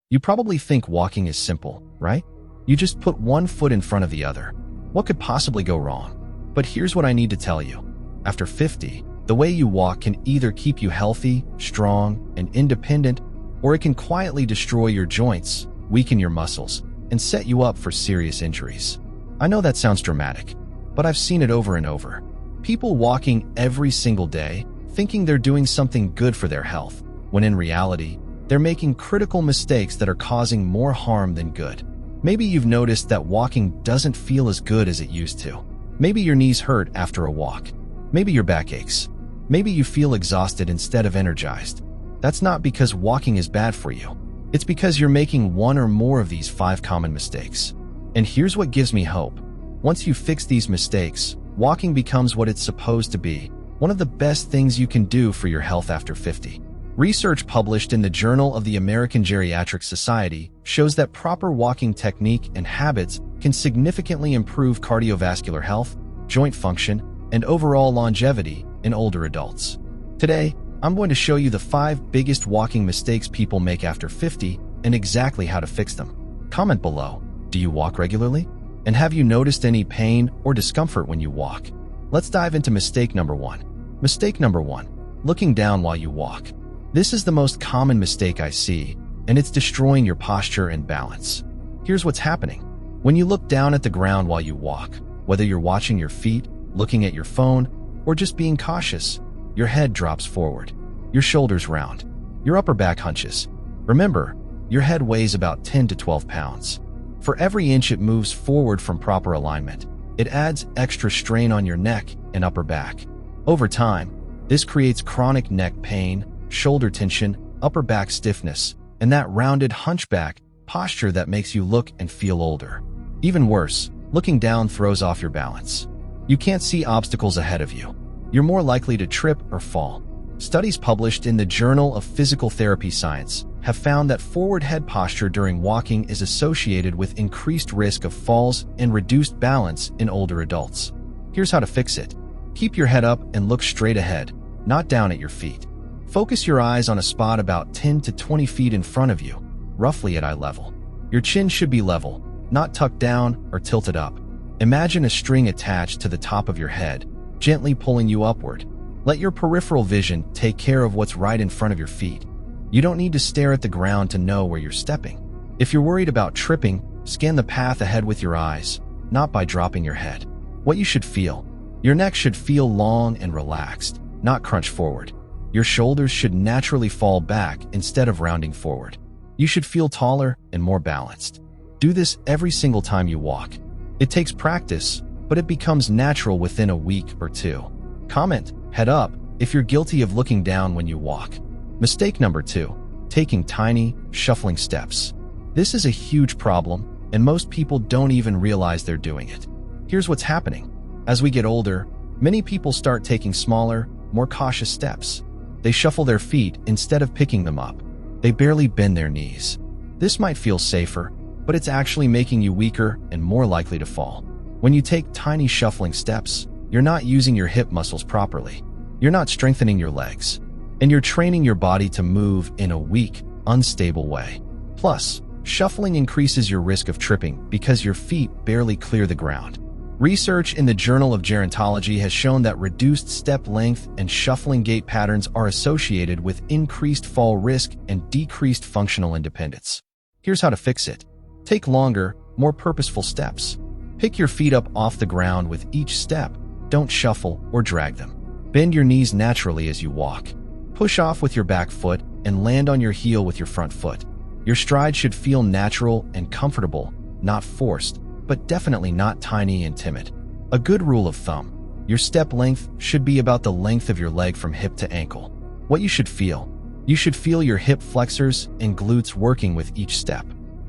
You probably think walking is simple, right? You just put one foot in front of the other. What could possibly go wrong? But here's what I need to tell you. After 50, the way you walk can either keep you healthy, strong, and independent, or it can quietly destroy your joints, weaken your muscles, and set you up for serious injuries. I know that sounds dramatic, but I've seen it over and over. People walking every single day, thinking they're doing something good for their health, when in reality, they're making critical mistakes that are causing more harm than good. Maybe you've noticed that walking doesn't feel as good as it used to. Maybe your knees hurt after a walk. Maybe your back aches. Maybe you feel exhausted instead of energized. That's not because walking is bad for you. It's because you're making one or more of these 5 common mistakes. And here's what gives me hope. Once you fix these mistakes, walking becomes what it's supposed to be, one of the best things you can do for your health after 50. Research published in the Journal of the American Geriatric Society shows that proper walking technique and habits can significantly improve cardiovascular health, joint function, and overall longevity in older adults. Today, I'm going to show you the 5 biggest walking mistakes people make after 50 and exactly how to fix them. Comment below, do you walk regularly? And have you noticed any pain or discomfort when you walk? Let's dive into mistake number 1. Mistake number 1, looking down while you walk. This is the most common mistake I see, and it's destroying your posture and balance. Here's what's happening. When you look down at the ground while you walk, whether you're watching your feet, looking at your phone, or just being cautious, your head drops forward, your shoulders round, your upper back hunches. Remember, your head weighs about 10 to 12 pounds. For every inch it moves forward from proper alignment, it adds extra strain on your neck and upper back. Over time, this creates chronic neck pain, shoulder tension, upper back stiffness, and that rounded hunchback posture that makes you look and feel older. Even worse, looking down throws off your balance. You can't see obstacles ahead of you. You're more likely to trip or fall. Studies published in the Journal of Physical Therapy Science have found that forward head posture during walking is associated with increased risk of falls and reduced balance in older adults. Here's how to fix it. Keep your head up and look straight ahead, not down at your feet. Focus your eyes on a spot about 10 to 20 feet in front of you, roughly at eye level. Your chin should be level, not tucked down or tilted up. Imagine a string attached to the top of your head, gently pulling you upward. Let your peripheral vision take care of what's right in front of your feet. You don't need to stare at the ground to know where you're stepping. If you're worried about tripping, scan the path ahead with your eyes, not by dropping your head. What you should feel. Your neck should feel long and relaxed, not crunch forward. Your shoulders should naturally fall back instead of rounding forward. You should feel taller and more balanced. Do this every single time you walk. It takes practice, but it becomes natural within a week or 2. Comment, head up, if you're guilty of looking down when you walk. Mistake number 2, taking tiny, shuffling steps. This is a huge problem, and most people don't even realize they're doing it. Here's what's happening. As we get older, many people start taking smaller, more cautious steps. They shuffle their feet instead of picking them up. They barely bend their knees. This might feel safer, but it's actually making you weaker and more likely to fall. When you take tiny shuffling steps, you're not using your hip muscles properly. You're not strengthening your legs, and you're training your body to move in a weak, unstable way. Plus, shuffling increases your risk of tripping because your feet barely clear the ground. Research in the Journal of Gerontology has shown that reduced step length and shuffling gait patterns are associated with increased fall risk and decreased functional independence. Here's how to fix it. Take longer, more purposeful steps. Pick your feet up off the ground with each step. Don't shuffle or drag them. Bend your knees naturally as you walk. Push off with your back foot and land on your heel with your front foot. Your stride should feel natural and comfortable, not forced, but definitely not tiny and timid. A good rule of thumb, your step length should be about the length of your leg from hip to ankle. What you should feel. You should feel your hip flexors and glutes working with each step.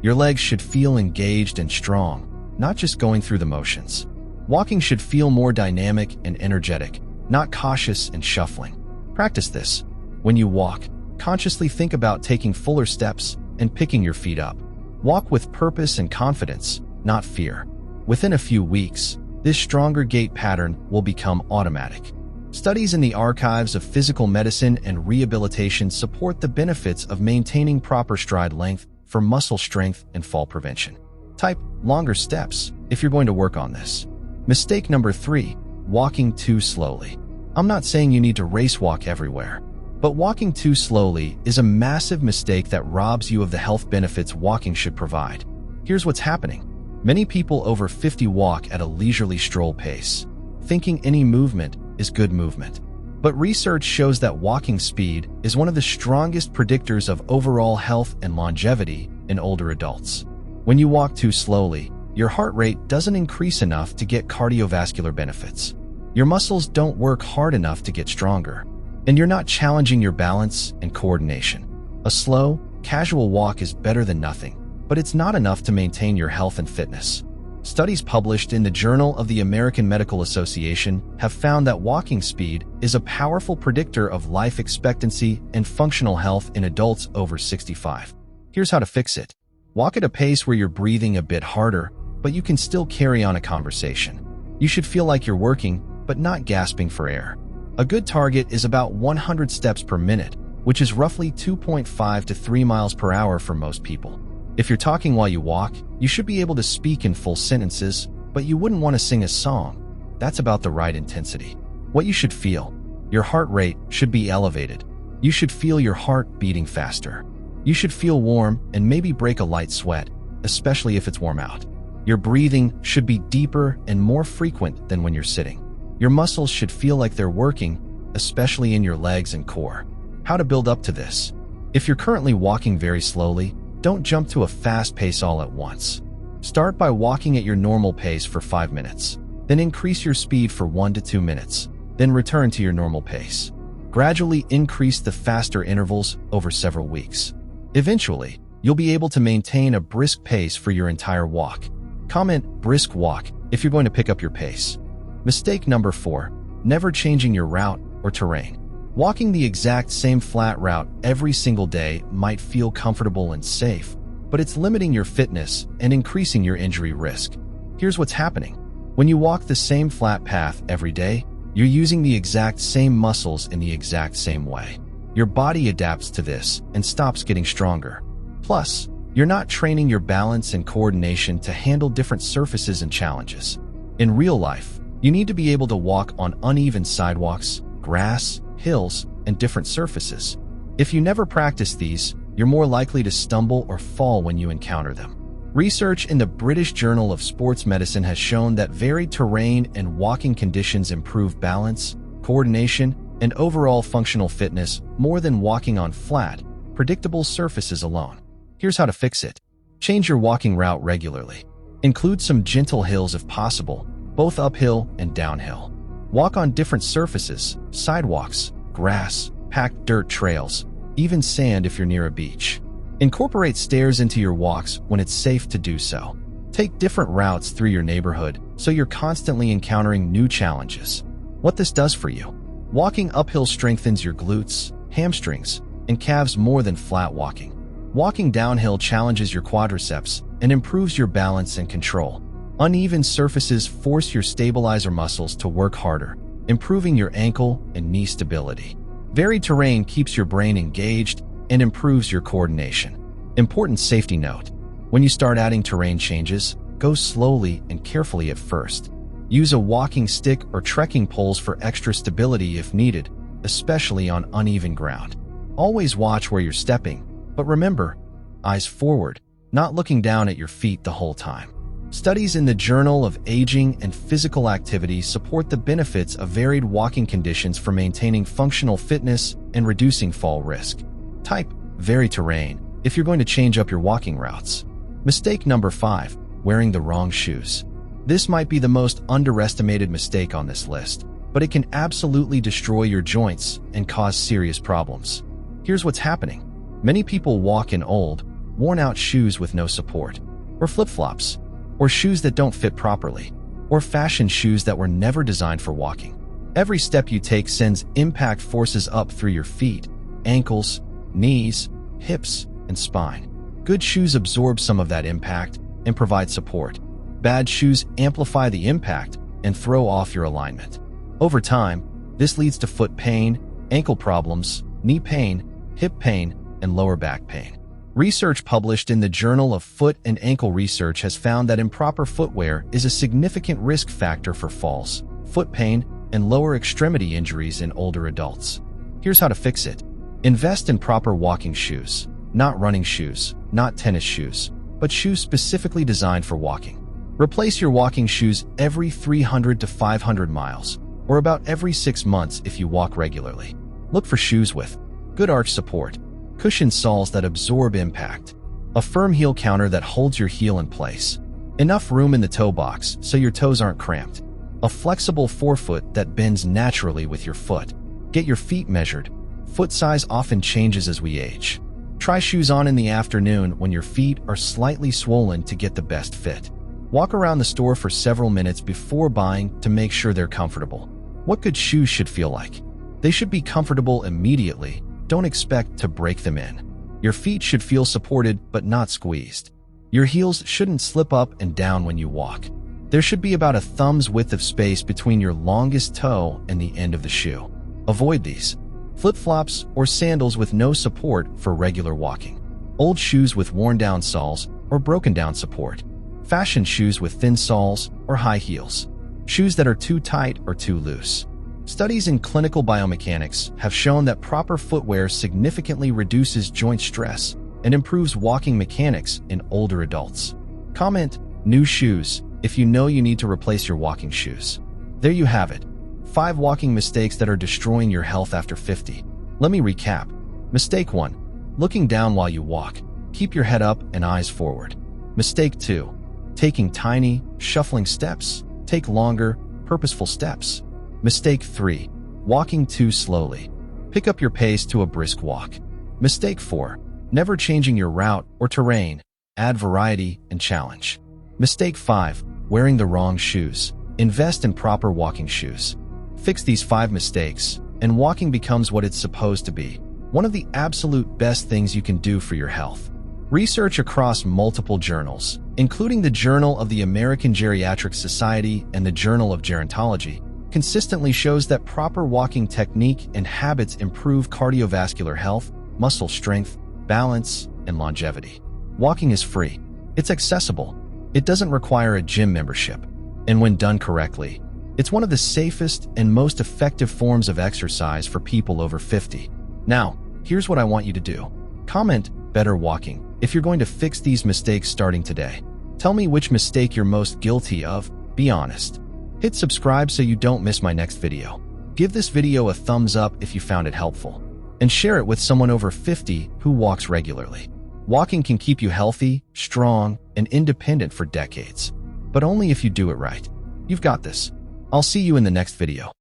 Your legs should feel engaged and strong, not just going through the motions. Walking should feel more dynamic and energetic, not cautious and shuffling. Practice this. When you walk, consciously think about taking fuller steps and picking your feet up. Walk with purpose and confidence, not fear. Within a few weeks, this stronger gait pattern will become automatic. Studies in the archives of physical medicine and rehabilitation support the benefits of maintaining proper stride length for muscle strength and fall prevention. Type longer steps if you're going to work on this. Mistake number 3, walking too slowly. I'm not saying you need to race walk everywhere, but walking too slowly is a massive mistake that robs you of the health benefits walking should provide. Here's what's happening. Many people over 50 walk at a leisurely stroll pace, thinking any movement is good movement. But research shows that walking speed is one of the strongest predictors of overall health and longevity in older adults. When you walk too slowly, your heart rate doesn't increase enough to get cardiovascular benefits. Your muscles don't work hard enough to get stronger, and you're not challenging your balance and coordination. A slow, casual walk is better than nothing, but it's not enough to maintain your health and fitness. Studies published in the Journal of the American Medical Association have found that walking speed is a powerful predictor of life expectancy and functional health in adults over 65. Here's how to fix it. Walk at a pace where you're breathing a bit harder, but you can still carry on a conversation. You should feel like you're working, but not gasping for air. A good target is about 100 steps per minute, which is roughly 2.5 to 3 miles per hour for most people. If you're talking while you walk, you should be able to speak in full sentences, but you wouldn't want to sing a song. That's about the right intensity. What you should feel. Your heart rate should be elevated. You should feel your heart beating faster. You should feel warm and maybe break a light sweat, especially if it's warm out. Your breathing should be deeper and more frequent than when you're sitting. Your muscles should feel like they're working, especially in your legs and core. How to build up to this. If you're currently walking very slowly, don't jump to a fast pace all at once. Start by walking at your normal pace for 5 minutes. Then increase your speed for 1 to 2 minutes. Then return to your normal pace. Gradually increase the faster intervals over several weeks. Eventually, you'll be able to maintain a brisk pace for your entire walk. Comment brisk walk if you're going to pick up your pace. Mistake number 4, never changing your route or terrain. Walking the exact same flat route every single day might feel comfortable and safe, but it's limiting your fitness and increasing your injury risk. Here's what's happening. When you walk the same flat path every day, you're using the exact same muscles in the exact same way. Your body adapts to this and stops getting stronger. Plus, you're not training your balance and coordination to handle different surfaces and challenges. In real life, you need to be able to walk on uneven sidewalks, grass, hills, and different surfaces. If you never practice these, you're more likely to stumble or fall when you encounter them. Research in the British Journal of Sports Medicine has shown that varied terrain and walking conditions improve balance, coordination, and overall functional fitness more than walking on flat, predictable surfaces alone. Here's how to fix it. Change your walking route regularly. Include some gentle hills if possible, both uphill and downhill. Walk on different surfaces, sidewalks, grass, packed dirt trails, even sand if you're near a beach. Incorporate stairs into your walks when it's safe to do so. Take different routes through your neighborhood so you're constantly encountering new challenges. What this does for you. Walking uphill strengthens your glutes, hamstrings, and calves more than flat walking. Walking downhill challenges your quadriceps and improves your balance and control. Uneven surfaces force your stabilizer muscles to work harder, improving your ankle and knee stability. Varied terrain keeps your brain engaged and improves your coordination. Important safety note. When you start adding terrain changes, go slowly and carefully at first. Use a walking stick or trekking poles for extra stability if needed, especially on uneven ground. Always watch where you're stepping, but remember, eyes forward, not looking down at your feet the whole time. Studies in the Journal of Aging and Physical Activity support the benefits of varied walking conditions for maintaining functional fitness and reducing fall risk. Type vary terrain if you're going to change up your walking routes. Mistake number 5, wearing the wrong shoes. This might be the most underestimated mistake on this list, but it can absolutely destroy your joints and cause serious problems. Here's what's happening. Many people walk in old, worn-out shoes with no support, or flip-flops, or shoes that don't fit properly, or fashion shoes that were never designed for walking. Every step you take sends impact forces up through your feet, ankles, knees, hips, and spine. Good shoes absorb some of that impact and provide support. Bad shoes amplify the impact and throw off your alignment. Over time, this leads to foot pain, ankle problems, knee pain, hip pain, and lower back pain. Research published in the Journal of Foot and Ankle Research has found that improper footwear is a significant risk factor for falls, foot pain, and lower extremity injuries in older adults. Here's how to fix it. Invest in proper walking shoes. Not running shoes, not tennis shoes, but shoes specifically designed for walking. Replace your walking shoes every 300 to 500 miles, or about every 6 months if you walk regularly. Look for shoes with good arch support, cushioned soles that absorb impact, a firm heel counter that holds your heel in place, enough room in the toe box so your toes aren't cramped, a flexible forefoot that bends naturally with your foot. Get your feet measured. Foot size often changes as we age. Try shoes on in the afternoon when your feet are slightly swollen to get the best fit. Walk around the store for several minutes before buying to make sure they're comfortable. What good shoes should feel like? They should be comfortable immediately. Don't expect to break them in. Your feet should feel supported but not squeezed. Your heels shouldn't slip up and down when you walk. There should be about a thumb's width of space between your longest toe and the end of the shoe. Avoid these. Flip-flops or sandals with no support for regular walking. Old shoes with worn-down soles or broken-down support. Fashion shoes with thin soles or high heels. Shoes that are too tight or too loose. Studies in clinical biomechanics have shown that proper footwear significantly reduces joint stress and improves walking mechanics in older adults. Comment new shoes if you know you need to replace your walking shoes. There you have it. 5 walking mistakes that are destroying your health after 50. Let me recap. Mistake 1. Looking down while you walk. Keep your head up and eyes forward. Mistake 2. Taking tiny, shuffling steps. Take longer, purposeful steps. Mistake 3. Walking too slowly. Pick up your pace to a brisk walk. Mistake 4. Never changing your route or terrain. Add variety and challenge. Mistake 5. Wearing the wrong shoes. Invest in proper walking shoes. Fix these 5 mistakes, and walking becomes what it's supposed to be, one of the absolute best things you can do for your health. Research across multiple journals, including the Journal of the American Geriatric Society and the Journal of Gerontology, consistently shows that proper walking technique and habits improve cardiovascular health, muscle strength, balance, and longevity. Walking is free. It's accessible. It doesn't require a gym membership. And when done correctly, it's one of the safest and most effective forms of exercise for people over 50. Now, here's what I want you to do. Comment better walking if you're going to fix these mistakes starting today. Tell me which mistake you're most guilty of. Be honest. Hit subscribe so you don't miss my next video. Give this video a thumbs up if you found it helpful. And share it with someone over 50 who walks regularly. Walking can keep you healthy, strong, and independent for decades. But only if you do it right. You've got this. I'll see you in the next video.